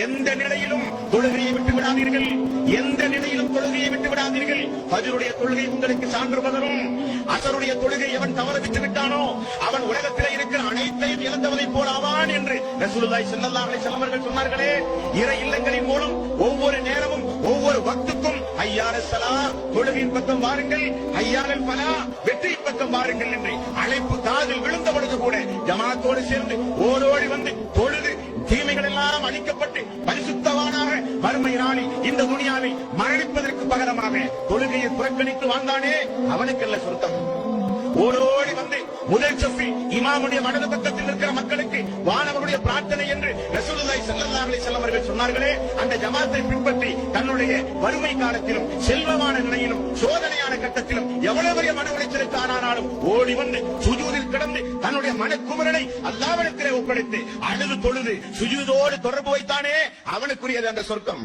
எந்த நிலையிலும் தொழுகையை விட்டு விடாதீர்கள், எந்த நிலையிலும் தொழுகையை விட்டு விடாதீர்கள். ஃபஜ்ருடைய தொழுகை உங்களுக்கு சான்று பகரும். அஸருடைய தொழுகை எவன் தவற விட்டு விட்டானோ அவன் உலகத்தில் இருக்கிற அனைத்தையும் இழந்தவனை போல் ஆவான் என்று ரசூலுல்லாஹி ஸல்லல்லாஹு அலைஹி வஸல்லம் அவர்கள் சொன்னார்களே. இறை இல்லங்களின் மூலம் ஒவ்வொரு நேரமும் ஒவ்வொரு வக்துக்கும் ஐயால ஸலா தொழுகையின் பக்கம் வாருங்கள், ஐயாலல் ஃபலா வெற்றியின் பக்கம் வாருங்கள் என்று அழைப்பு காதில் விழுந்த பொழுது கூட ஜமாத்தோடு சேர்ந்து ஓடோடி வந்து தொழுது தீமைகள் எல்லாம் அழிக்கப்பட்டு பரிசுத்தவானாக வறுமை நாளி இந்த துனியாவை மரணிப்பதற்கு பகரமாக தொழுகையை புறக்கணித்து வாழ்ந்தானே அவனுக்கல்ல சொர்க்கம். ஓடோடி வந்து முதல் சஃபி இமாமுடைய வலது பக்கத்தில் இருக்கிற மக்களுக்கு வானவருடைய பிரார்த்தனை என்று ரசூலுல்லாஹி ஸல்லல்லாஹு அலைஹி வஸல்லம் அவர்கள் சொன்னார்களே. அந்த ஜமாத்தை பின்பற்றி தன்னுடைய வறுமை காலத்திலும் செல்வமான நிலையிலும் சோதனையான கட்டத்திலும் எவ்வளவு பெரிய மன உளைச்சலுக்கு ஆனாலும் ஓடி வந்து சுஜூதில் கிடந்து தன்னுடைய மனக்குமரனை அல்லாஹ்விடத்திலே ஒப்படைத்து அழுது தொழுது சுஜூதோடு தொடர்பு வைத்தானே அவனுக்குரியது அந்த சொர்க்கம்.